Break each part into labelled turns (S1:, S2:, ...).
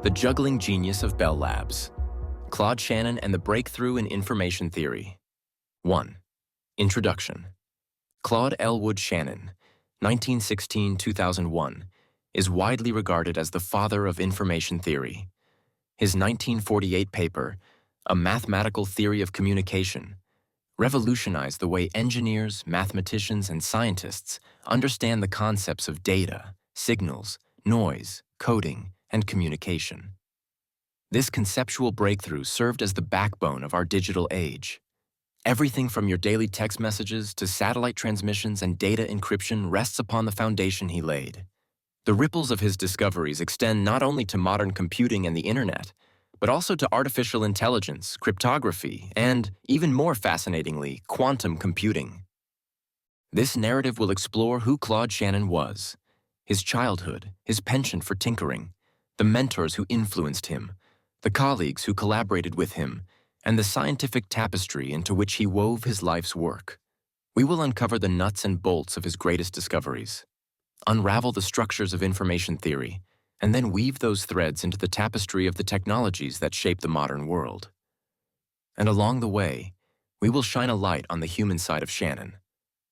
S1: The juggling genius of Bell Labs. Claude Shannon and the breakthrough in information theory. 1. Introduction. Claude Elwood Shannon, 1916-2001, is widely regarded as the father of information theory. His 1948 paper, A Mathematical Theory of Communication, revolutionized the way engineers, mathematicians, and scientists understand the concepts of data, signals, noise, coding, and communication. This conceptual breakthrough served as the backbone of our digital age. Everything from your daily text messages to satellite transmissions and data encryption rests upon the foundation he laid. The ripples of his discoveries extend not only to modern computing and the internet, but also to artificial intelligence, cryptography, and, even more fascinatingly, quantum computing. This narrative will explore who Claude Shannon was, his childhood, his penchant for tinkering, the mentors who influenced him, the colleagues who collaborated with him, and the scientific tapestry into which he wove his life's work. We will uncover the nuts and bolts of his greatest discoveries, unravel the structures of information theory, and then weave those threads into the tapestry of the technologies that shape the modern world. And along the way, we will shine a light on the human side of Shannon,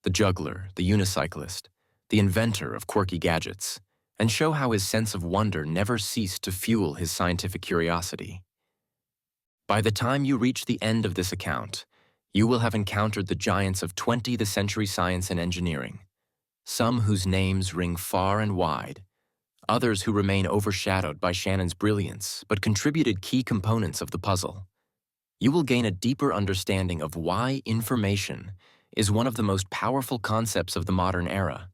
S1: the juggler, the unicyclist, the inventor of quirky gadgets, and show how his sense of wonder never ceased to fuel his scientific curiosity. By the time you reach the end of this account, you will have encountered the giants of 20th century science and engineering, some whose names ring far and wide, others who remain overshadowed by Shannon's brilliance but contributed key components of the puzzle. You will gain a deeper understanding of why information is one of the most powerful concepts of the modern era,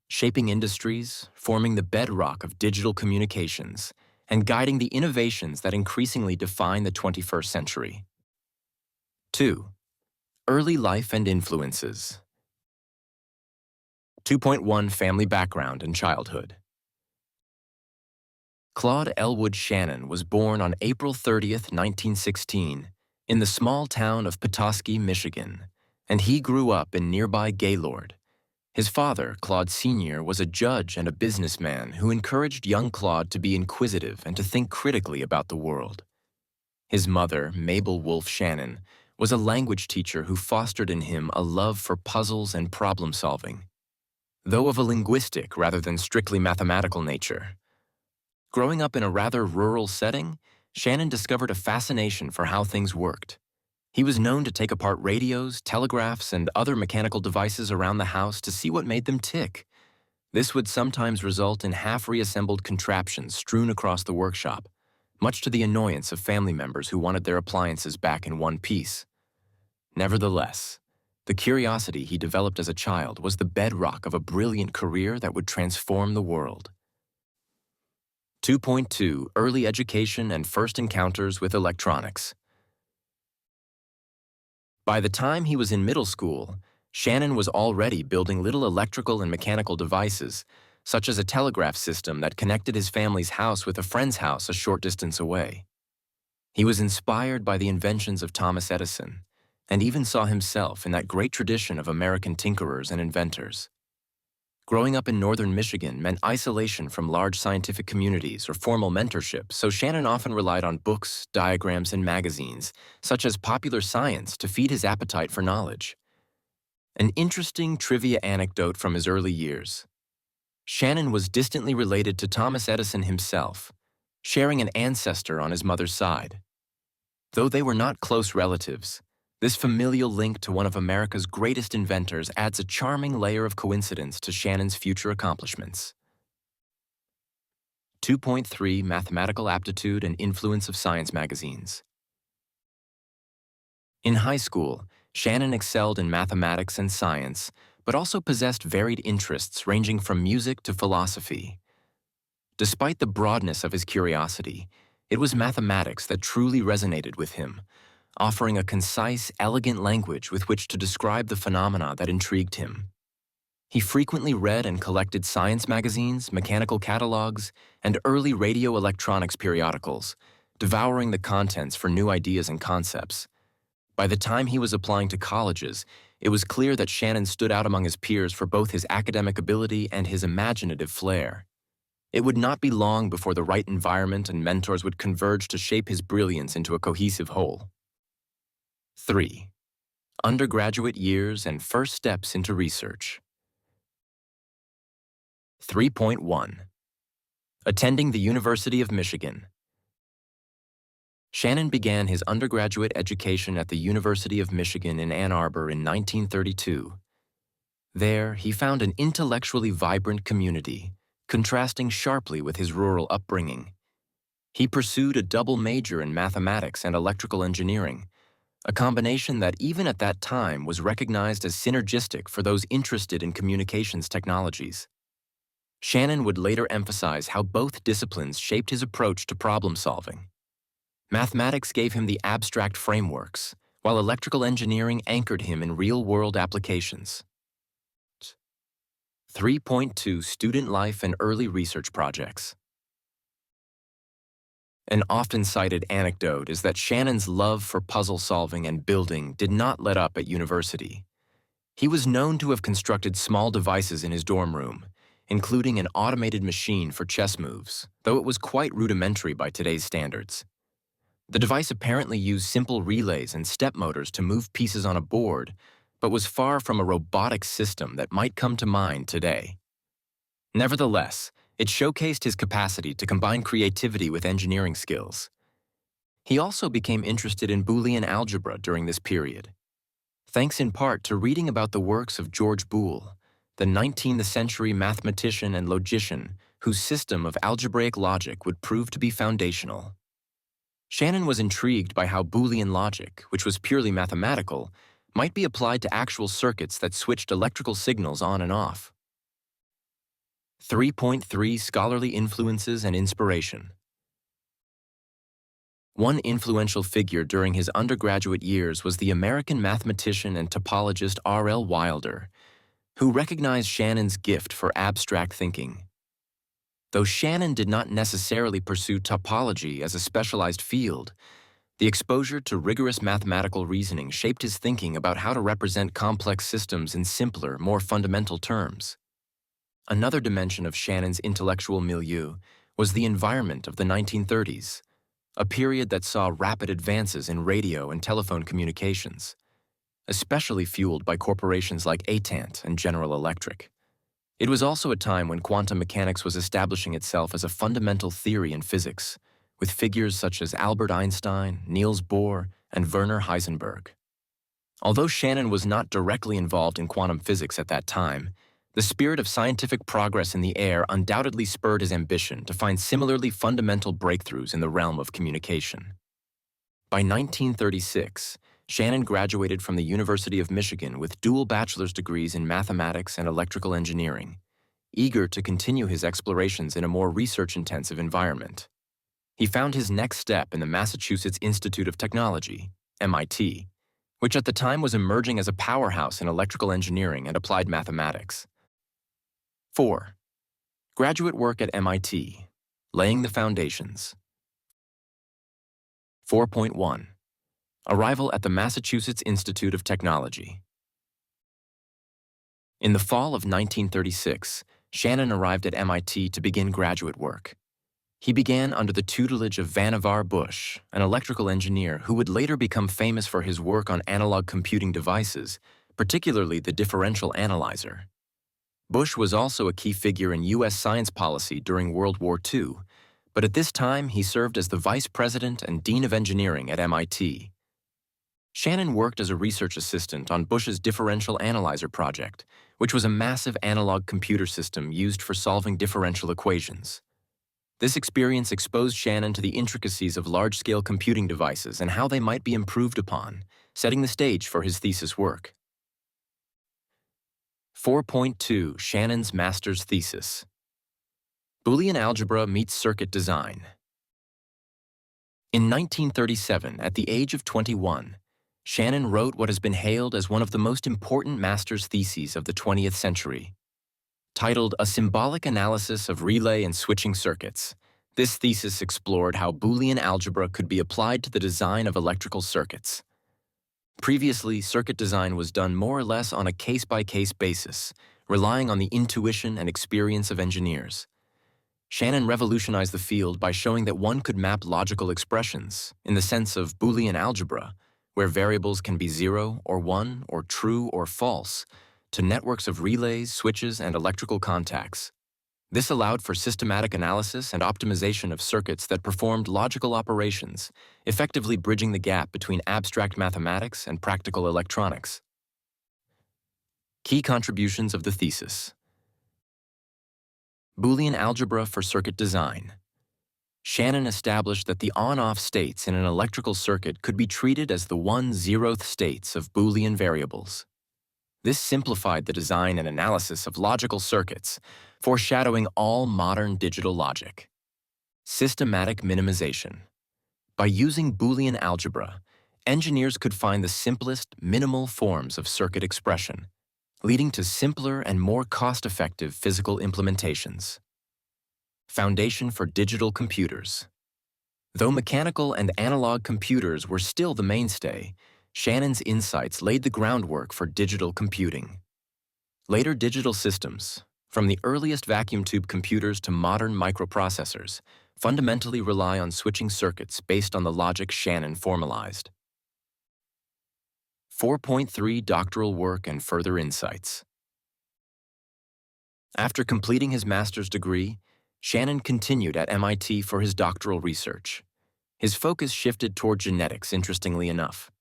S1: shaping industries, forming the bedrock of digital communications, and guiding the innovations that increasingly define the 21st century. 2. Early life and influences. 2.1 Family background and childhood. Claude Elwood Shannon was born on April 30, 1916, in the small town of Petoskey, Michigan, and he grew up in nearby Gaylord. His father, Claude Sr., was a judge and a businessman who encouraged young Claude to be inquisitive and to think critically about the world. His mother, Mabel Wolfe Shannon, was a language teacher who fostered in him a love for puzzles and problem-solving, though of a linguistic rather than strictly mathematical nature. Growing up in a rather rural setting, Shannon discovered a fascination for how things worked. He was known to take apart radios, telegraphs, and other mechanical devices around the house to see what made them tick. This would sometimes result in half-reassembled contraptions strewn across the workshop, much to the annoyance of family members who wanted their appliances back in one piece. Nevertheless, the curiosity he developed as a child was the bedrock of a brilliant career that would transform the world. 2.2 Early education and first encounters with electronics. By the time he was in middle school, Shannon was already building little electrical and mechanical devices, such as a telegraph system that connected his family's house with a friend's house a short distance away. He was inspired by the inventions of Thomas Edison, and even saw himself in that great tradition of American tinkerers and inventors. Growing up in northern Michigan meant isolation from large scientific communities or formal mentorship, so Shannon often relied on books, diagrams, and magazines, such as Popular Science, to feed his appetite for knowledge. An interesting trivia anecdote from his early years. Shannon was distantly related to Thomas Edison himself, sharing an ancestor on his mother's side. Though they were not close relatives, this familial link to one of America's greatest inventors adds a charming layer of coincidence to Shannon's future accomplishments. 2.3 Mathematical aptitude and influence of science magazines. In high school, Shannon excelled in mathematics and science, but also possessed varied interests ranging from music to philosophy. Despite the broadness of his curiosity, it was mathematics that truly resonated with him, offering a concise, elegant language with which to describe the phenomena that intrigued him. He frequently read and collected science magazines, mechanical catalogs, and early radio electronics periodicals, devouring the contents for new ideas and concepts. By the time he was applying to colleges, it was clear that Shannon stood out among his peers for both his academic ability and his imaginative flair. It would not be long before the right environment and mentors would converge to shape his brilliance into a cohesive whole. 3. Undergraduate years and first steps into research. 3.1. Attending the University of Michigan. Shannon began his undergraduate education at the University of Michigan in Ann Arbor in 1932. There, he found an intellectually vibrant community, contrasting sharply with his rural upbringing. He pursued a double major in mathematics and electrical engineering, a combination that even at that time was recognized as synergistic for those interested in communications technologies. Shannon would later emphasize how both disciplines shaped his approach to problem solving. Mathematics gave him the abstract frameworks, while electrical engineering anchored him in real-world applications. 3.2 Student Life and Early Research Projects. An often cited anecdote is that Shannon's love for puzzle solving and building did not let up at university. He was known to have constructed small devices in his dorm room, including an automated machine for chess moves, though it was quite rudimentary by today's standards. The device apparently used simple relays and step motors to move pieces on a board, but was far from a robotic system that might come to mind today. Nevertheless, it showcased his capacity to combine creativity with engineering skills. He also became interested in Boolean algebra during this period, thanks in part to reading about the works of George Boole, the 19th century mathematician and logician whose system of algebraic logic would prove to be foundational. Shannon was intrigued by how Boolean logic, which was purely mathematical, might be applied to actual circuits that switched electrical signals on and off. 3.3 Scholarly Influences and Inspiration. One influential figure during his undergraduate years was the American mathematician and topologist R.L. Wilder, who recognized Shannon's gift for abstract thinking. Though Shannon did not necessarily pursue topology as a specialized field, the exposure to rigorous mathematical reasoning shaped his thinking about how to represent complex systems in simpler, more fundamental terms. Another dimension of Shannon's intellectual milieu was the environment of the 1930s, a period that saw rapid advances in radio and telephone communications, especially fueled by corporations like Atant and General Electric. It was also a time when quantum mechanics was establishing itself as a fundamental theory in physics, with figures such as Albert Einstein, Niels Bohr, and Werner Heisenberg. Although Shannon was not directly involved in quantum physics at that time, the spirit of scientific progress in the air undoubtedly spurred his ambition to find similarly fundamental breakthroughs in the realm of communication. By 1936, Shannon graduated from the University of Michigan with dual bachelor's degrees in mathematics and electrical engineering, eager to continue his explorations in a more research-intensive environment. He found his next step in the Massachusetts Institute of Technology, MIT, which at the time was emerging as a powerhouse in electrical engineering and applied mathematics. 4. Graduate work at MIT, laying the foundations. 4.1. Arrival at the Massachusetts Institute of Technology. In the fall of 1936, Shannon arrived at MIT to begin graduate work. He began under the tutelage of Vannevar Bush, an electrical engineer who would later become famous for his work on analog computing devices, particularly the differential analyzer. Bush was also a key figure in U.S. science policy during World War II, but at this time he served as the vice president and dean of engineering at MIT. Shannon worked as a research assistant on Bush's differential analyzer project, which was a massive analog computer system used for solving differential equations. This experience exposed Shannon to the intricacies of large-scale computing devices and how they might be improved upon, setting the stage for his thesis work. 4.2 Shannon's master's thesis. Boolean algebra meets circuit design. In 1937, at the age of 21, Shannon wrote what has been hailed as one of the most important master's theses of the 20th century. Titled A Symbolic Analysis of Relay and Switching Circuits, this thesis explored how Boolean algebra could be applied to the design of electrical circuits. Previously, circuit design was done more or less on a case-by-case basis, relying on the intuition and experience of engineers. Shannon revolutionized the field by showing that one could map logical expressions, in the sense of Boolean algebra, where variables can be 0 or 1 or true or false, to networks of relays, switches, and electrical contacts. This allowed for systematic analysis and optimization of circuits that performed logical operations, effectively bridging the gap between abstract mathematics and practical electronics. Key contributions of the thesis: Boolean algebra for circuit design. Shannon established that the on-off states in an electrical circuit could be treated as the 1/0th states of Boolean variables. This simplified the design and analysis of logical circuits, foreshadowing all modern digital logic. Systematic minimization. By using Boolean algebra, engineers could find the simplest, minimal forms of circuit expression, leading to simpler and more cost-effective physical implementations. Foundation for digital computers. Though mechanical and analog computers were still the mainstay, Shannon's insights laid the groundwork for digital computing. Later digital systems, from the earliest vacuum tube computers to modern microprocessors, fundamentally rely on switching circuits based on the logic Shannon formalized. 4.3 Doctoral work and further insights. After completing his master's degree, Shannon continued at MIT for his doctoral research. His focus shifted toward genetics, interestingly enough.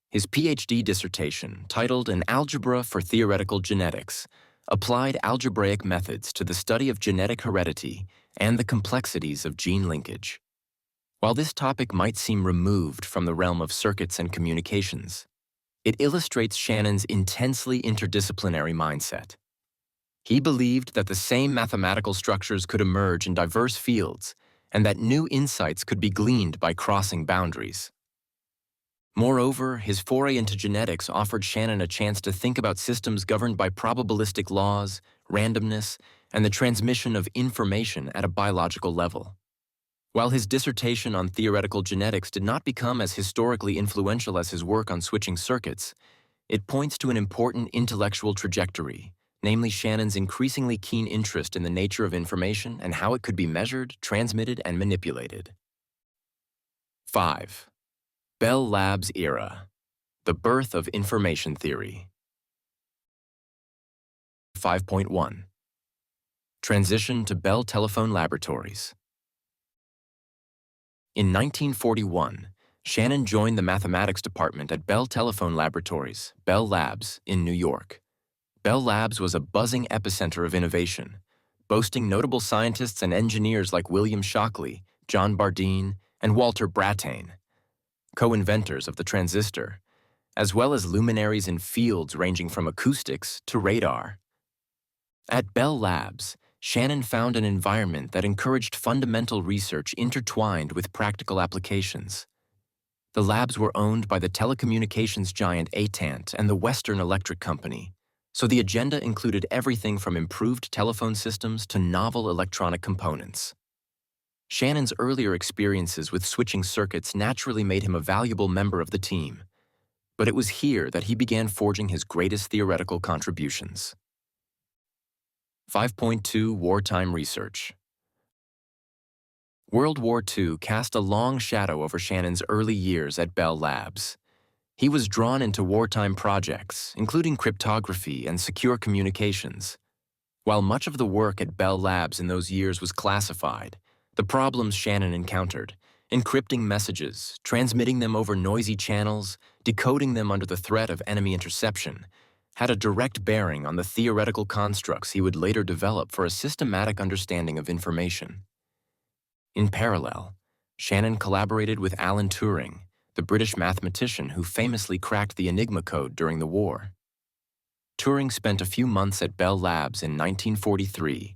S1: His PhD dissertation, titled An Algebra for Theoretical Genetics, applied algebraic methods to the study of genetic heredity and the complexities of gene linkage. While this topic might seem removed from the realm of circuits and communications, it illustrates Shannon's intensely interdisciplinary mindset. He believed that the same mathematical structures could emerge in diverse fields and that new insights could be gleaned by crossing boundaries. Moreover, his foray into genetics offered Shannon a chance to think about systems governed by probabilistic laws, randomness, and the transmission of information at a biological level. While his dissertation on theoretical genetics did not become as historically influential as his work on switching circuits, it points to an important intellectual trajectory, namely Shannon's increasingly keen interest in the nature of information and how it could be measured, transmitted, and manipulated. 5. Bell Labs era. The birth of information theory. 5.1. Transition to Bell Telephone Laboratories. In 1941, Shannon joined the mathematics department at Bell Telephone Laboratories, Bell Labs, in New York. Bell Labs was a buzzing epicenter of innovation, boasting notable scientists and engineers like William Shockley, John Bardeen, and Walter Brattain, co-inventors of the transistor, as well as luminaries in fields ranging from acoustics to radar. At Bell Labs, Shannon found an environment that encouraged fundamental research intertwined with practical applications. The labs were owned by the telecommunications giant Atant and the Western Electric Company, so the agenda included everything from improved telephone systems to novel electronic components. Shannon's earlier experiences with switching circuits naturally made him a valuable member of the team, but it was here that he began forging his greatest theoretical contributions. 5.2 Wartime Research. World War II cast a long shadow over Shannon's early years at Bell Labs. He was drawn into wartime projects, including cryptography and secure communications. While much of the work at Bell Labs in those years was classified, the problems Shannon encountered, encrypting messages, transmitting them over noisy channels, decoding them under the threat of enemy interception, had a direct bearing on the theoretical constructs he would later develop for a systematic understanding of information. In parallel, Shannon collaborated with Allan Turing, the British mathematician who famously cracked the Enigma code during the war. Turing spent a few months at Bell Labs in 1943,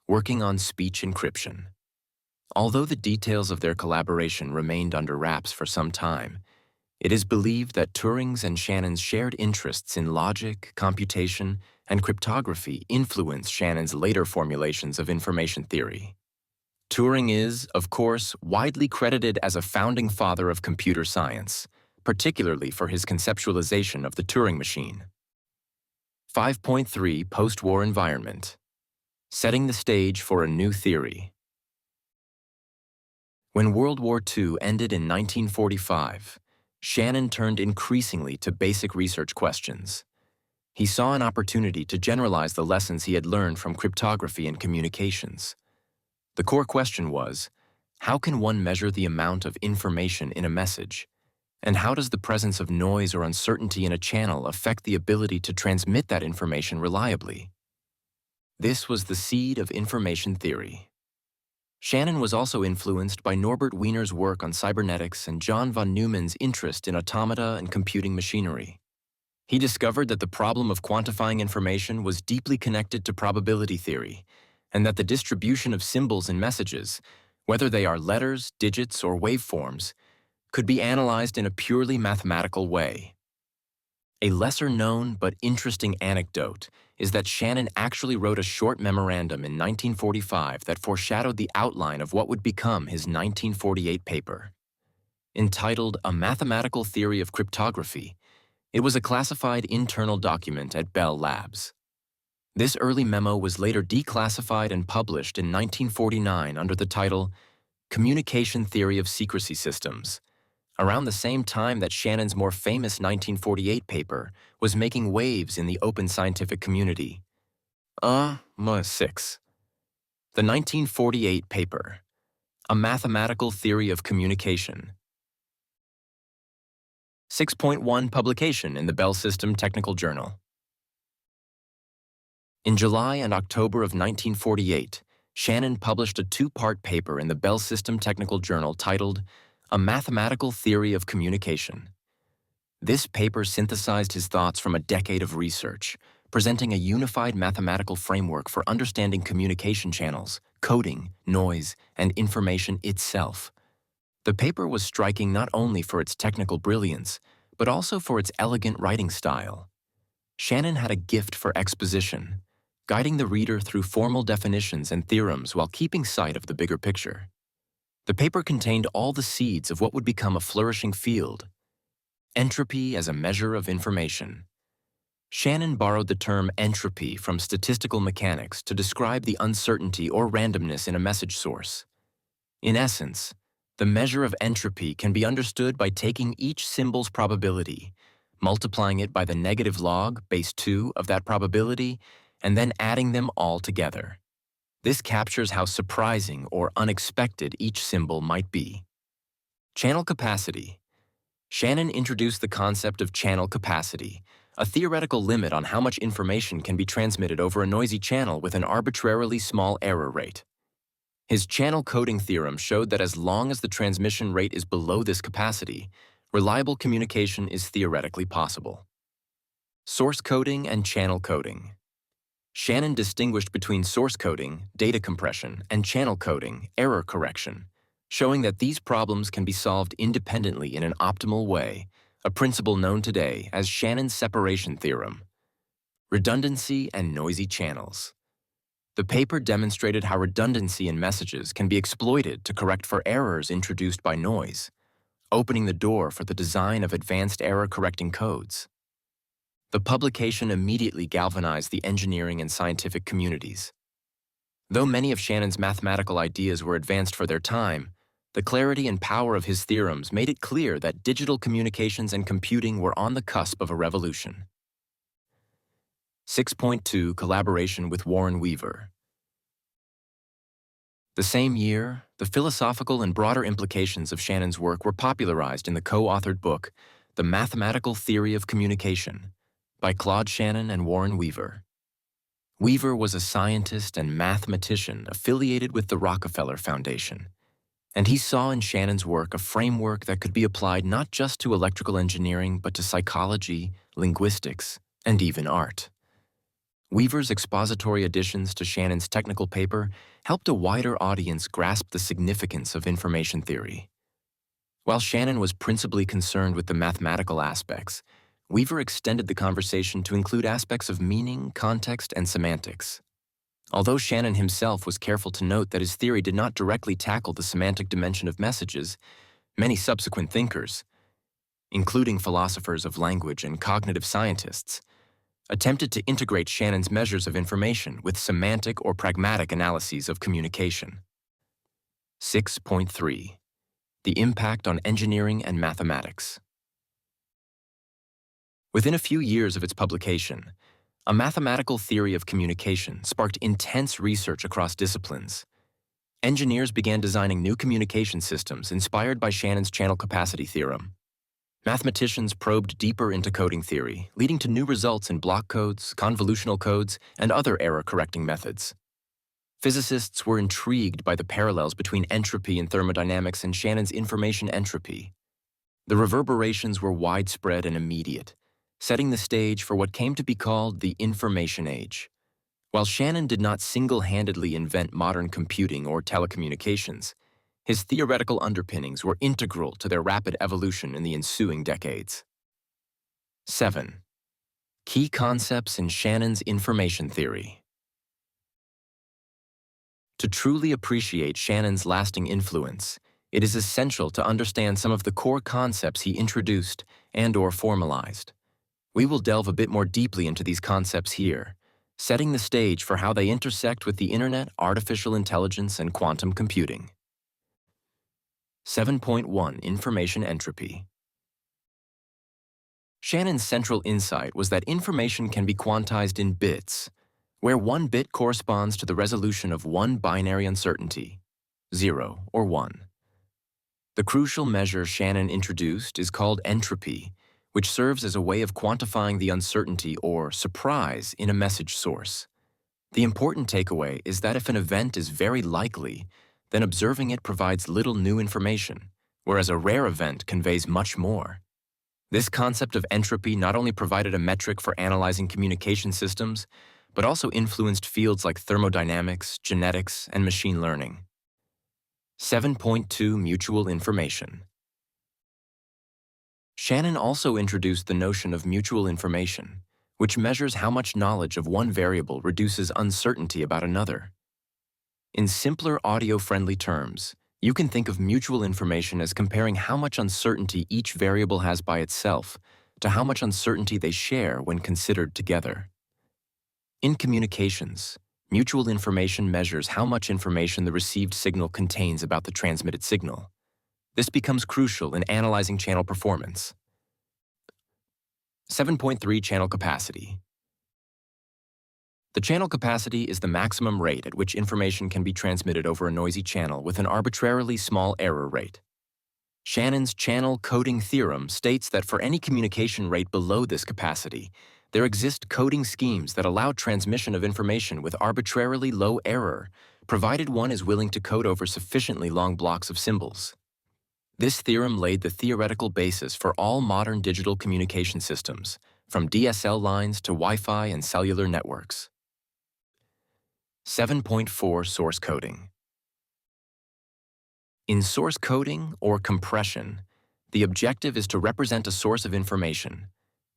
S1: working on speech encryption. Although the details of their collaboration remained under wraps for some time, it is believed that Turing's and Shannon's shared interests in logic, computation, and cryptography influenced Shannon's later formulations of information theory. Turing is, of course, widely credited as a founding father of computer science, particularly for his conceptualization of the Turing machine. 5.3 Post-war environment. Setting the stage for a new theory. When World War II ended in 1945, Shannon turned increasingly to basic research questions. He saw an opportunity to generalize the lessons he had learned from cryptography and communications. The core question was, how can one measure the amount of information in a message? And how does the presence of noise or uncertainty in a channel affect the ability to transmit that information reliably? This was the seed of information theory. Shannon was also influenced by Norbert Wiener's work on cybernetics and John von Neumann's interest in automata and computing machinery. He discovered that the problem of quantifying information was deeply connected to probability theory, and that the distribution of symbols in messages, whether they are letters, digits, or waveforms, could be analyzed in a purely mathematical way. A lesser-known but interesting anecdote is that Shannon actually wrote a short memorandum in 1945 that foreshadowed the outline of what would become his 1948 paper. Entitled A Mathematical Theory of Cryptography, it was a classified internal document at Bell Labs. This early memo was later declassified and published in 1949 under the title Communication Theory of Secrecy Systems, around the same time that Shannon's more famous 1948 paper was making waves in the open scientific community. 6. The 1948 paper, A Mathematical Theory of Communication. 6.1 publication in the Bell System Technical Journal. In July and October of 1948, Shannon published a two-part paper in the Bell System Technical Journal titled A Mathematical Theory of Communication. This paper synthesized his thoughts from a decade of research, presenting a unified mathematical framework for understanding communication channels, coding, noise, and information itself. The paper was striking not only for its technical brilliance, but also for its elegant writing style. Shannon had a gift for exposition, guiding the reader through formal definitions and theorems while keeping sight of the bigger picture. The paper contained all the seeds of what would become a flourishing field: entropy as a measure of information. Shannon borrowed the term entropy from statistical mechanics to describe the uncertainty or randomness in a message source. In essence, the measure of entropy can be understood by taking each symbol's probability, multiplying it by the negative log, base 2, of that probability, and then adding them all together. This captures how surprising or unexpected each symbol might be. Channel capacity. Shannon introduced the concept of channel capacity, a theoretical limit on how much information can be transmitted over a noisy channel with an arbitrarily small error rate. His channel coding theorem showed that as long as the transmission rate is below this capacity, reliable communication is theoretically possible. Source coding and channel coding. Shannon distinguished between source coding, data compression, and channel coding, error correction, showing that these problems can be solved independently in an optimal way, a principle known today as Shannon's separation theorem. Redundancy and noisy channels. The paper demonstrated how redundancy in messages can be exploited to correct for errors introduced by noise, opening the door for the design of advanced error-correcting codes. The publication immediately galvanized the engineering and scientific communities. Though many of Shannon's mathematical ideas were advanced for their time, the clarity and power of his theorems made it clear that digital communications and computing were on the cusp of a revolution. 6.2 Collaboration with Warren Weaver. The same year, the philosophical and broader implications of Shannon's work were popularized in the co-authored book, The Mathematical Theory of Communication, by Claude Shannon and Warren Weaver. Weaver was a scientist and mathematician affiliated with the Rockefeller Foundation, and he saw in Shannon's work a framework that could be applied not just to electrical engineering but to psychology, linguistics, and even art. Weaver's expository additions to Shannon's technical paper helped a wider audience grasp the significance of information theory. While Shannon was principally concerned with the mathematical aspects, Weaver extended the conversation to include aspects of meaning, context, and semantics. Although Shannon himself was careful to note that his theory did not directly tackle the semantic dimension of messages, many subsequent thinkers, including philosophers of language and cognitive scientists, attempted to integrate Shannon's measures of information with semantic or pragmatic analyses of communication. 6.3 The impact on engineering and mathematics. Within a few years of its publication, a mathematical theory of communication sparked intense research across disciplines. Engineers began designing new communication systems inspired by Shannon's channel capacity theorem. Mathematicians probed deeper into coding theory, leading to new results in block codes, convolutional codes, and other error-correcting methods. Physicists were intrigued by the parallels between entropy in thermodynamics and Shannon's information entropy. The reverberations were widespread and immediate, setting the stage for what came to be called the information age. While Shannon did not single-handedly invent modern computing or telecommunications, his theoretical underpinnings were integral to their rapid evolution in the ensuing decades. 7. Key concepts in Shannon's information theory. To truly appreciate Shannon's lasting influence, it is essential to understand some of the core concepts he introduced and/or formalized. We will delve a bit more deeply into these concepts here, setting the stage for how they intersect with the internet, artificial intelligence, and quantum computing. 7.1 Information Entropy. Shannon's central insight was that information can be quantized in bits, where one bit corresponds to the resolution of one binary uncertainty, 0 or 1. The crucial measure Shannon introduced is called entropy, which serves as a way of quantifying the uncertainty or surprise in a message source. The important takeaway is that if an event is very likely, then observing it provides little new information, whereas a rare event conveys much more. This concept of entropy not only provided a metric for analyzing communication systems, but also influenced fields like thermodynamics, genetics, and machine learning. 7.2 Mutual information. Shannon also introduced the notion of mutual information, which measures how much knowledge of one variable reduces uncertainty about another. In simpler audio-friendly terms, you can think of mutual information as comparing how much uncertainty each variable has by itself to how much uncertainty they share when considered together. In communications, mutual information measures how much information the received signal contains about the transmitted signal. This becomes crucial in analyzing channel performance. 7.3 Channel capacity. The channel capacity is the maximum rate at which information can be transmitted over a noisy channel with an arbitrarily small error rate. Shannon's channel coding theorem states that for any communication rate below this capacity, there exist coding schemes that allow transmission of information with arbitrarily low error, provided one is willing to code over sufficiently long blocks of symbols. This theorem laid the theoretical basis for all modern digital communication systems, from DSL lines to Wi-Fi and cellular networks. 7.4 Source coding. In source coding, or compression, the objective is to represent a source of information,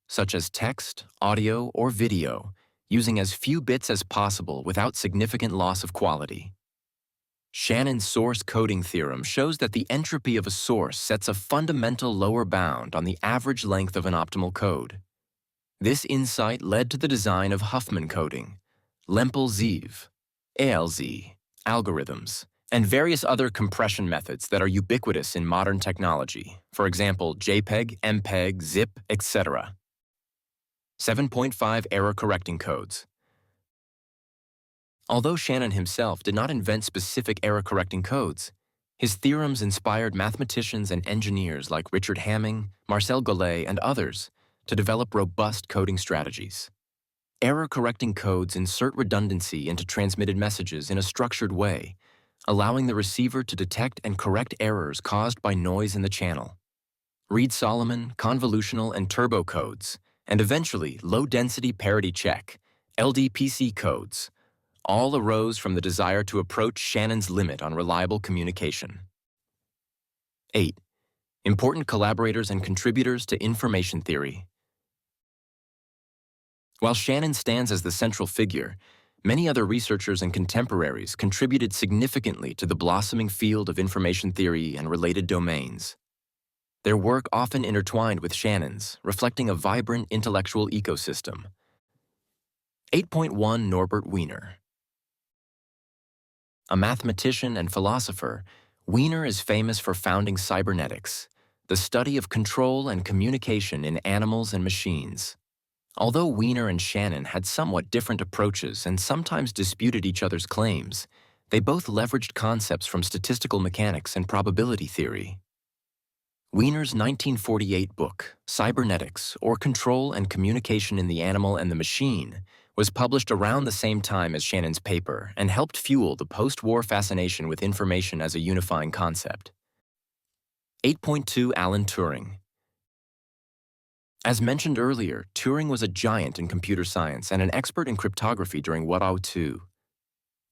S1: such as text, audio, or video, using as few bits as possible without significant loss of quality. Shannon's source coding theorem shows that the entropy of a source sets a fundamental lower bound on the average length of an optimal code. This insight led to the design of Huffman coding, Lempel-Zeev, ALZ, algorithms, and various other compression methods that are ubiquitous in modern technology, for example, JPEG, MPEG, ZIP, etc. 7.5 Error-correcting codes. Although Shannon himself did not invent specific error-correcting codes, his theorems inspired mathematicians and engineers like Richard Hamming, Marcel Golay, and others to develop robust coding strategies. Error-correcting codes insert redundancy into transmitted messages in a structured way, allowing the receiver to detect and correct errors caused by noise in the channel. Reed-Solomon, convolutional, and turbo codes, and eventually low-density parity check, LDPC codes, all arose from the desire to approach Shannon's limit on reliable communication. 8. Important collaborators and contributors to information theory. While Shannon stands as the central figure, many other researchers and contemporaries contributed significantly to the blossoming field of information theory and related domains. Their work often intertwined with Shannon's, reflecting a vibrant intellectual ecosystem. 8.1 Norbert Wiener. A mathematician and philosopher, Wiener is famous for founding cybernetics, the study of control and communication in animals and machines. Although Wiener and Shannon had somewhat different approaches and sometimes disputed each other's claims, they both leveraged concepts from statistical mechanics and probability theory. Wiener's 1948 book, Cybernetics, or Control and Communication in the Animal and the Machine, was published around the same time as Shannon's paper and helped fuel the post-war fascination with information as a unifying concept. 8.2 Allan Turing. As mentioned earlier, Turing was a giant in computer science and an expert in cryptography during WWII.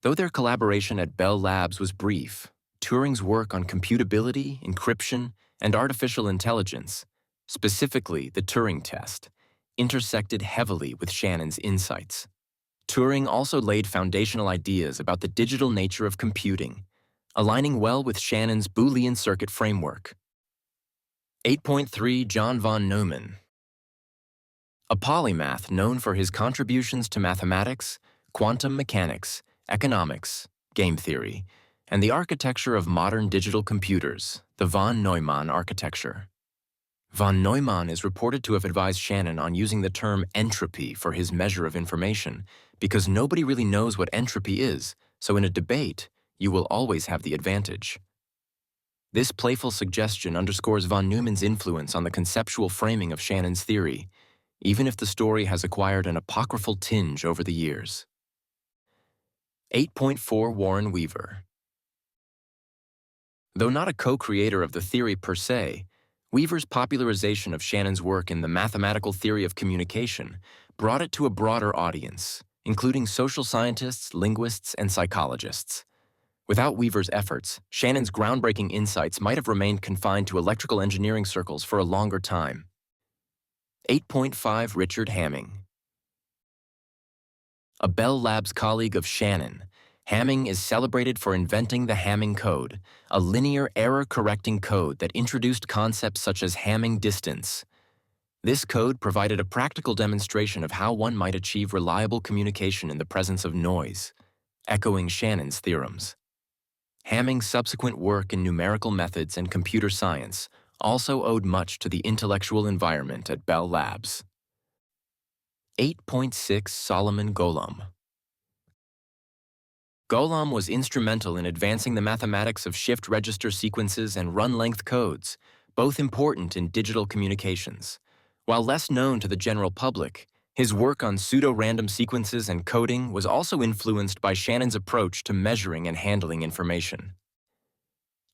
S1: Though their collaboration at Bell Labs was brief, Turing's work on computability, encryption, and artificial intelligence, specifically the Turing test, intersected heavily with Shannon's insights. Turing also laid foundational ideas about the digital nature of computing, aligning well with Shannon's Boolean circuit framework. 8.3 John von Neumann. A polymath known for his contributions to mathematics, quantum mechanics, economics, game theory, and the architecture of modern digital computers, the von Neumann architecture. Von Neumann is reported to have advised Shannon on using the term entropy for his measure of information because nobody really knows what entropy is, so in a debate, you will always have the advantage. This playful suggestion underscores von Neumann's influence on the conceptual framing of Shannon's theory, even if the story has acquired an apocryphal tinge over the years. 8.4 Warren Weaver. Though not a co-creator of the theory per se, Weaver's popularization of Shannon's work in the mathematical theory of communication brought it to a broader audience, including social scientists, linguists, and psychologists. Without Weaver's efforts, Shannon's groundbreaking insights might have remained confined to electrical engineering circles for a longer time. 8.5 Richard Hamming. A Bell Labs colleague of Shannon, Hamming is celebrated for inventing the Hamming code, a linear error-correcting code that introduced concepts such as Hamming distance. This code provided a practical demonstration of how one might achieve reliable communication in the presence of noise, echoing Shannon's theorems. Hamming's subsequent work in numerical methods and computer science also owed much to the intellectual environment at Bell Labs. 8.6 Solomon Gollum. Gollum was instrumental in advancing the mathematics of shift-register sequences and run-length codes, both important in digital communications. While less known to the general public, his work on pseudo-random sequences and coding was also influenced by Shannon's approach to measuring and handling information.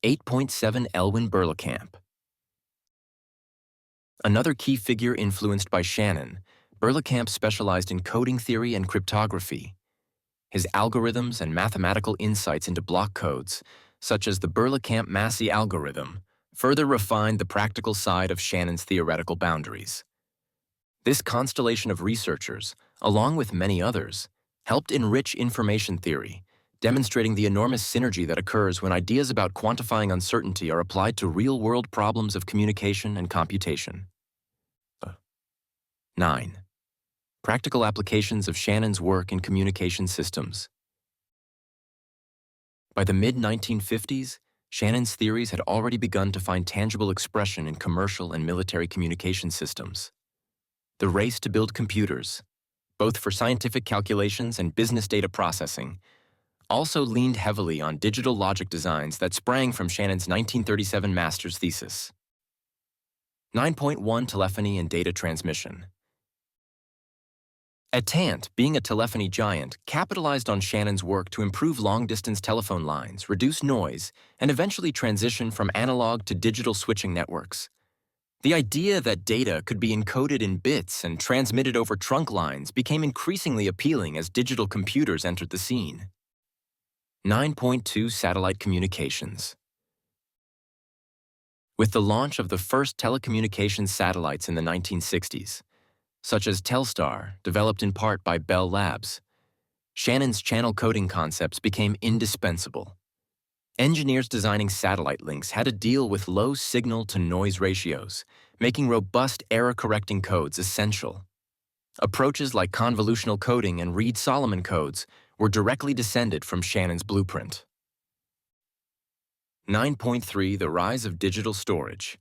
S1: 8.7 Elwin Berlekamp. Another key figure influenced by Shannon, Berlekamp specialized in coding theory and cryptography. His algorithms and mathematical insights into block codes, such as the Berlekamp-Massey algorithm, further refined the practical side of Shannon's theoretical boundaries. This constellation of researchers, along with many others, helped enrich information theory, demonstrating the enormous synergy that occurs when ideas about quantifying uncertainty are applied to real-world problems of communication and computation. 9. Practical applications of Shannon's work in communication systems. By the mid-1950s, Shannon's theories had already begun to find tangible expression in commercial and military communication systems. The race to build computers, both for scientific calculations and business data processing, also leaned heavily on digital logic designs that sprang from Shannon's 1937 master's thesis. 9.1 Telephony and data transmission. Atant, being a telephony giant, capitalized on Shannon's work to improve long-distance telephone lines, reduce noise, and eventually transition from analog to digital switching networks. The idea that data could be encoded in bits and transmitted over trunk lines became increasingly appealing as digital computers entered the scene. 9.2 Satellite communications. With the launch of the first telecommunications satellites in the 1960s, such as Telstar, developed in part by Bell Labs, Shannon's channel coding concepts became indispensable. Engineers designing satellite links had to deal with low signal-to-noise ratios, making robust error-correcting codes essential. Approaches like convolutional coding and Reed-Solomon codes were directly descended from Shannon's blueprint. 9.3 The rise of digital storage.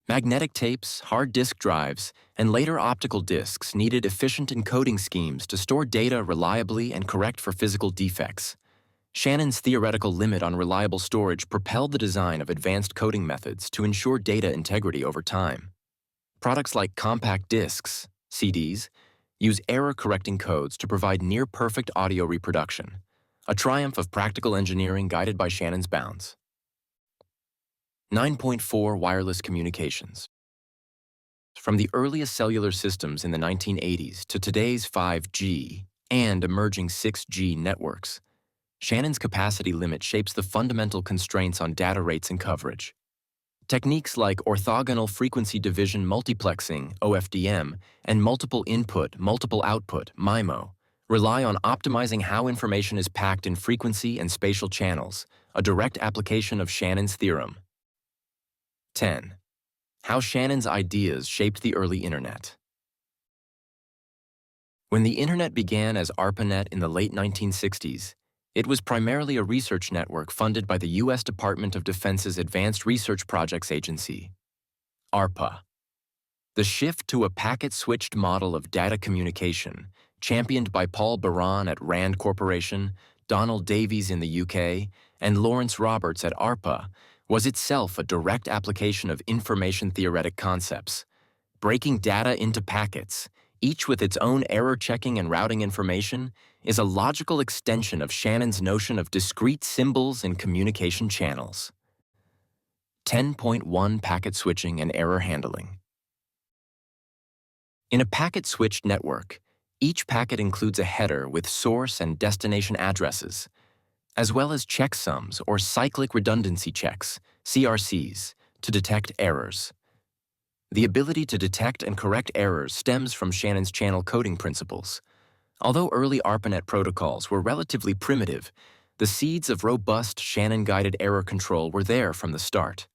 S1: Magnetic tapes, hard disk drives, and later optical disks needed efficient encoding schemes to store data reliably and correct for physical defects. Shannon's theoretical limit on reliable storage propelled the design of advanced coding methods to ensure data integrity over time. Products like compact discs, CDs, use error-correcting codes to provide near-perfect audio reproduction, a triumph of practical engineering guided by Shannon's bounds. 9.4 Wireless communications. From the earliest cellular systems in the 1980s to today's 5G and emerging 6G networks, Shannon's capacity limit shapes the fundamental constraints on data rates and coverage. Techniques like orthogonal frequency division multiplexing, OFDM, and multiple input, multiple output, MIMO, rely on optimizing how information is packed in frequency and spatial channels, a direct application of Shannon's theorem. 10. How Shannon's ideas shaped the early Internet. When the Internet began as ARPANET in the late 1960s, it was primarily a research network funded by the U.S. Department of Defense's Advanced Research Projects Agency, ARPA. The shift to a packet-switched model of data communication, championed by Paul Baran at RAND Corporation, Donald Davies in the UK, and Lawrence Roberts at ARPA, was itself a direct application of information-theoretic concepts. Breaking data into packets, each with its own error-checking and routing information, is a logical extension of Shannon's notion of discrete symbols in communication channels. 10.1 Packet switching and error handling. In a packet-switched network, each packet includes a header with source and destination addresses, as well as checksums or cyclic redundancy checks, CRCs, to detect errors. The ability to detect and correct errors stems from Shannon's channel coding principles. Although early ARPANET protocols were relatively primitive, the seeds of robust Shannon-guided error control were there from the start.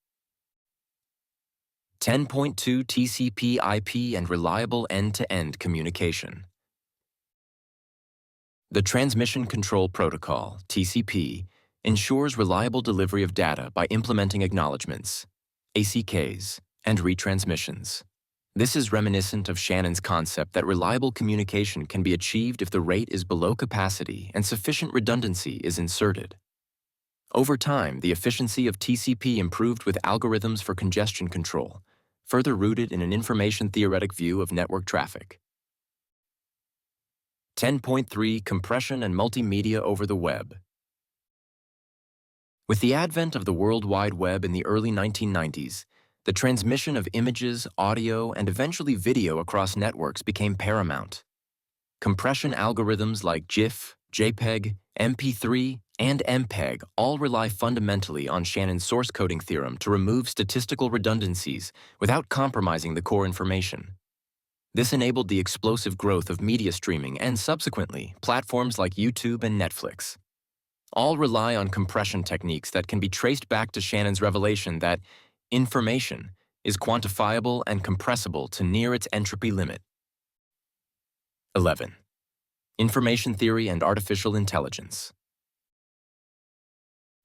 S1: 10.2 TCP/IP and reliable end-to-end communication. The Transmission Control Protocol, TCP, ensures reliable delivery of data by implementing acknowledgements, ACKs, and retransmissions. This is reminiscent of Shannon's concept that reliable communication can be achieved if the rate is below capacity and sufficient redundancy is inserted. Over time, the efficiency of TCP improved with algorithms for congestion control, further rooted in an information-theoretic view of network traffic. 10.3 Compression and multimedia over the web. With the advent of the World Wide Web in the early 1990s, the transmission of images, audio, and eventually video across networks became paramount. Compression algorithms like GIF, JPEG, MP3, and MPEG all rely fundamentally on Shannon's source coding theorem to remove statistical redundancies without compromising the core information. This enabled the explosive growth of media streaming and, subsequently, platforms like YouTube and Netflix. All rely on compression techniques that can be traced back to Shannon's revelation that information is quantifiable and compressible to near its entropy limit. 11. Information theory and artificial intelligence.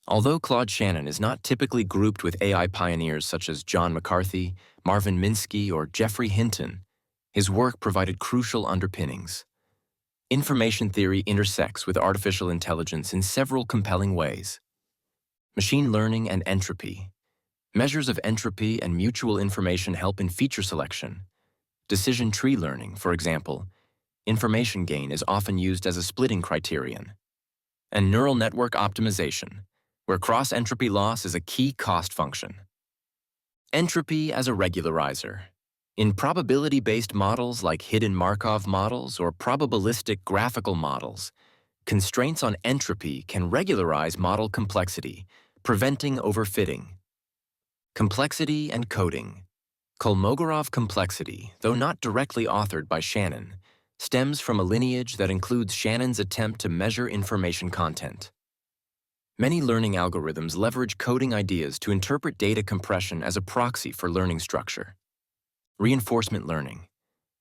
S1: Although Claude Shannon is not typically grouped with AI pioneers such as John McCarthy, Marvin Minsky, or Geoffrey Hinton, his work provided crucial underpinnings. Information theory intersects with artificial intelligence in several compelling ways. Machine learning and entropy. Measures of entropy and mutual information help in feature selection. Decision tree learning, for example, information gain is often used as a splitting criterion. And neural network optimization, where cross-entropy loss is a key cost function. Entropy as a regularizer. In probability-based models like hidden Markov models or probabilistic graphical models, constraints on entropy can regularize model complexity, preventing overfitting. Complexity and coding. Kolmogorov complexity, though not directly authored by Shannon, stems from a lineage that includes Shannon's attempt to measure information content. Many learning algorithms leverage coding ideas to interpret data compression as a proxy for learning structure. Reinforcement learning.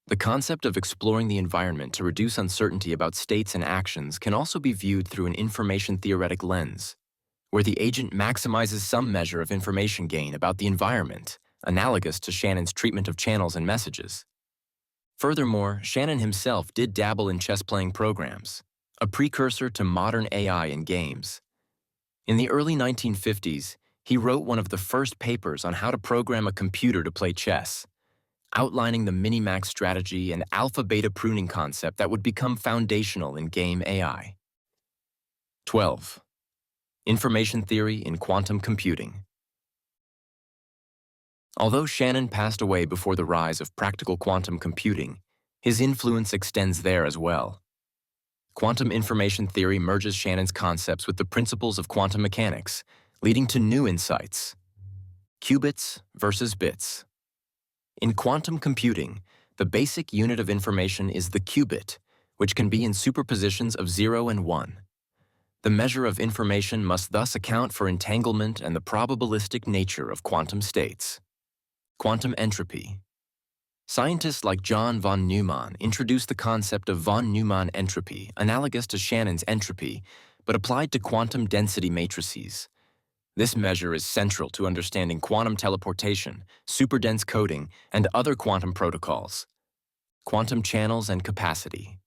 S1: The concept of exploring the environment to reduce uncertainty about states and actions can also be viewed through an information-theoretic lens. where the agent maximizes some measure of information gain about the environment, analogous to Shannon's treatment of channels and messages. Furthermore, Shannon himself did dabble in chess-playing programs, a precursor to modern AI in games. In the early 1950s, he wrote one of the first papers on how to program a computer to play chess, outlining the minimax strategy and alpha-beta pruning concept that would become foundational in game AI. 12. Information theory in quantum computing. Although Shannon passed away before the rise of practical quantum computing, his influence extends there as well. Quantum information theory merges Shannon's concepts with the principles of quantum mechanics, leading to new insights. Qubits versus bits. In quantum computing, the basic unit of information is the qubit, which can be in superpositions of 0 and 1. The measure of information must thus account for entanglement and the probabilistic nature of quantum states. Quantum entropy. Scientists like John von Neumann introduced the concept of von Neumann entropy, analogous to Shannon's entropy, but applied to quantum density matrices. This measure is central to understanding quantum teleportation, superdense coding, and other quantum protocols. Quantum channels and capacity.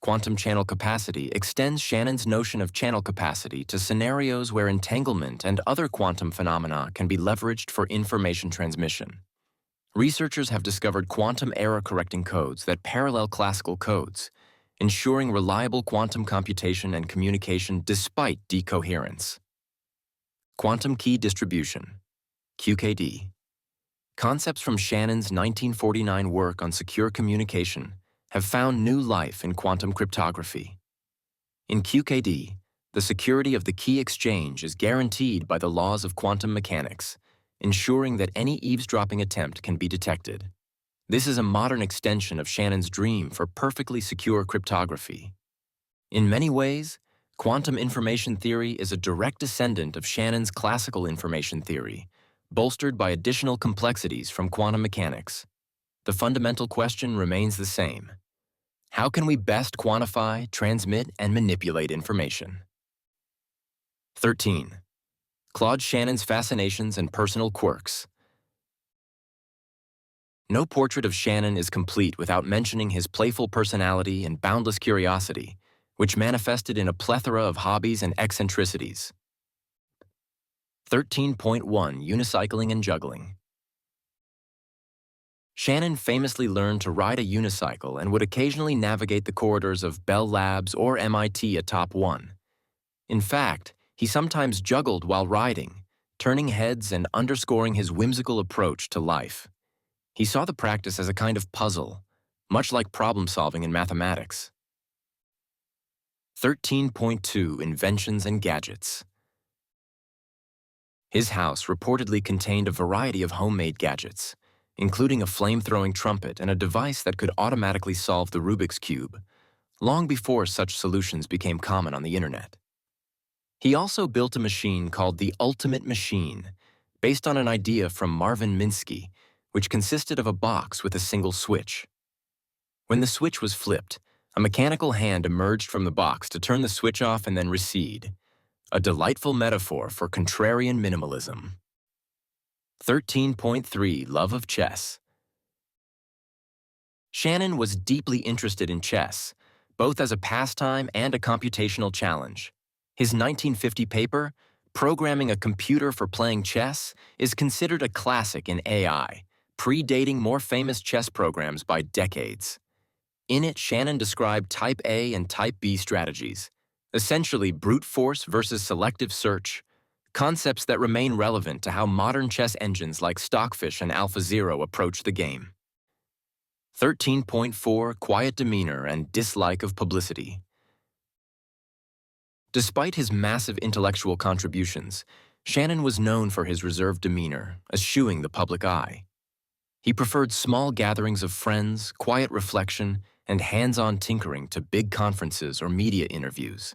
S1: Quantum channel capacity extends Shannon's notion of channel capacity to scenarios where entanglement and other quantum phenomena can be leveraged for information transmission. Researchers have discovered quantum error-correcting codes that parallel classical codes, ensuring reliable quantum computation and communication despite decoherence. Quantum key distribution, QKD. Concepts from Shannon's 1949 work on secure communication have found new life in quantum cryptography. In QKD, the security of the key exchange is guaranteed by the laws of quantum mechanics, ensuring that any eavesdropping attempt can be detected. This is a modern extension of Shannon's dream for perfectly secure cryptography. In many ways, quantum information theory is a direct descendant of Shannon's classical information theory, bolstered by additional complexities from quantum mechanics. The fundamental question remains the same. How can we best quantify, transmit, and manipulate information? 13. Claude Shannon's fascinations and personal quirks. No portrait of Shannon is complete without mentioning his playful personality and boundless curiosity, which manifested in a plethora of hobbies and eccentricities. 13.1 Unicycling and Juggling. Shannon famously learned to ride a unicycle and would occasionally navigate the corridors of Bell Labs or MIT atop one. In fact, he sometimes juggled while riding, turning heads and underscoring his whimsical approach to life. He saw the practice as a kind of puzzle, much like problem-solving in mathematics. 13.2 Inventions and Gadgets. His house reportedly contained a variety of homemade gadgets, including a flame-throwing trumpet and a device that could automatically solve the Rubik's Cube, long before such solutions became common on the internet. He also built a machine called the Ultimate Machine, based on an idea from Marvin Minsky, which consisted of a box with a single switch. When the switch was flipped, a mechanical hand emerged from the box to turn the switch off and then recede, a delightful metaphor for contrarian minimalism. 13.3 Love of Chess. Shannon was deeply interested in chess, both as a pastime and a computational challenge. His 1950 paper, Programming a Computer for Playing Chess, is considered a classic in AI, predating more famous chess programs by decades. In it, Shannon described Type A and Type B strategies, essentially brute force versus selective search, concepts that remain relevant to how modern chess engines like Stockfish and AlphaZero approach the game. 13.4 Quiet Demeanor and Dislike of Publicity. Despite his massive intellectual contributions, Shannon was known for his reserved demeanor, eschewing the public eye. He preferred small gatherings of friends, quiet reflection, and hands-on tinkering to big conferences or media interviews.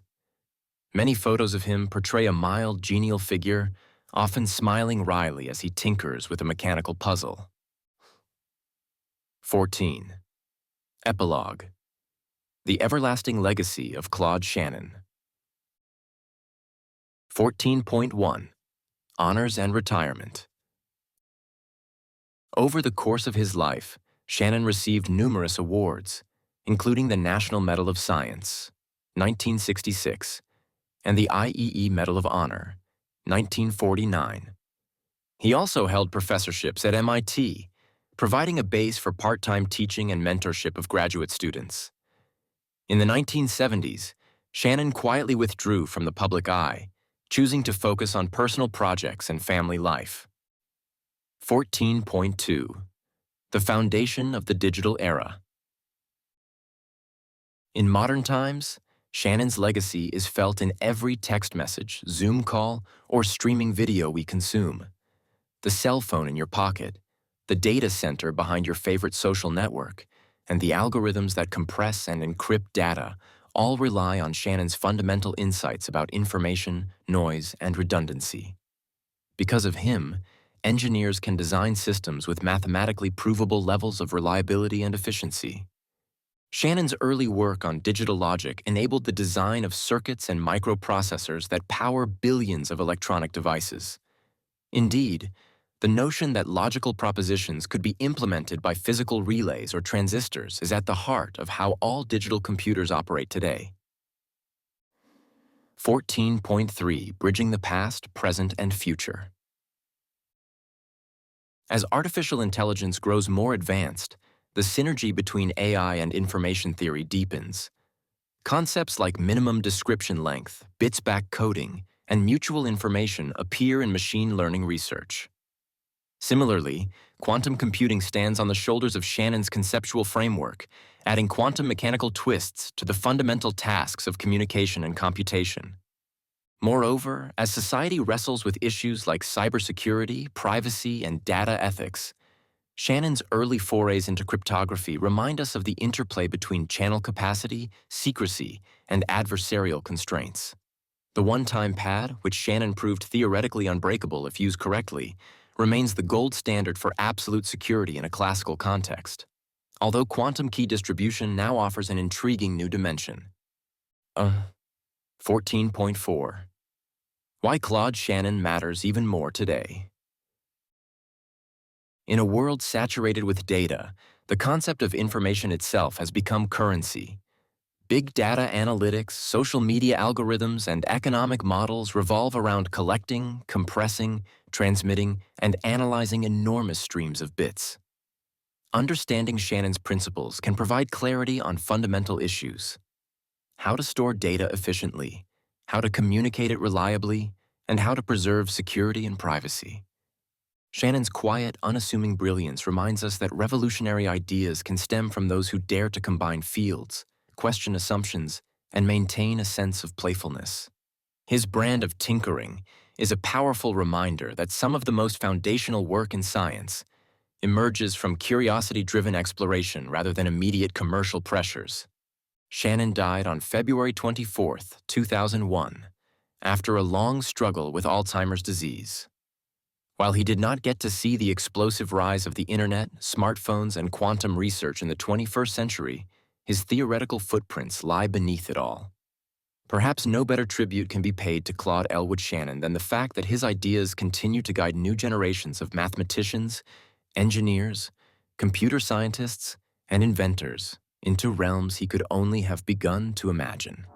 S1: Many photos of him portray a mild, genial figure, often smiling wryly as he tinkers with a mechanical puzzle. 14. Epilogue. The Everlasting Legacy of Claude Shannon. 14.1 Honors and Retirement. Over the course of his life, Shannon received numerous awards, including the National Medal of Science, 1966, and the IEE Medal of Honor, 1949. He also held professorships at MIT, providing a base for part-time teaching and mentorship of graduate students. In the 1970s, Shannon quietly withdrew from the public eye, choosing to focus on personal projects and family life. 14.2 The Foundation of the Digital Era. In modern times, Shannon's legacy is felt in every text message, Zoom call, or streaming video we consume. The cell phone in your pocket, the data center behind your favorite social network, and the algorithms that compress and encrypt data all rely on Shannon's fundamental insights about information, noise, and redundancy. Because of him, engineers can design systems with mathematically provable levels of reliability and efficiency. Shannon's early work on digital logic enabled the design of circuits and microprocessors that power billions of electronic devices. Indeed, the notion that logical propositions could be implemented by physical relays or transistors is at the heart of how all digital computers operate today. 14.3 Bridging the Past, Present, and Future. As artificial intelligence grows more advanced, the synergy between AI and information theory deepens. Concepts like minimum description length, bits-back coding, and mutual information appear in machine learning research. Similarly, quantum computing stands on the shoulders of Shannon's conceptual framework, adding quantum mechanical twists to the fundamental tasks of communication and computation. Moreover, as society wrestles with issues like cybersecurity, privacy, and data ethics, Shannon's early forays into cryptography remind us of the interplay between channel capacity, secrecy, and adversarial constraints. The one-time pad, which Shannon proved theoretically unbreakable if used correctly, remains the gold standard for absolute security in a classical context, although quantum key distribution now offers an intriguing new dimension. 14.4 Why Claude Shannon Matters Even More Today. In a world saturated with data, the concept of information itself has become currency. Big data analytics, social media algorithms, and economic models revolve around collecting, compressing, transmitting, and analyzing enormous streams of bits. Understanding Shannon's principles can provide clarity on fundamental issues: how to store data efficiently, how to communicate it reliably, and how to preserve security and privacy. Shannon's quiet, unassuming brilliance reminds us that revolutionary ideas can stem from those who dare to combine fields, question assumptions, and maintain a sense of playfulness. His brand of tinkering is a powerful reminder that some of the most foundational work in science emerges from curiosity-driven exploration rather than immediate commercial pressures. Shannon died on February 24, 2001, after a long struggle with Alzheimer's disease. While he did not get to see the explosive rise of the internet, smartphones, and quantum research in the 21st century, his theoretical footprints lie beneath it all. Perhaps no better tribute can be paid to Claude Elwood Shannon than the fact that his ideas continue to guide new generations of mathematicians, engineers, computer scientists, and inventors into realms he could only have begun to imagine.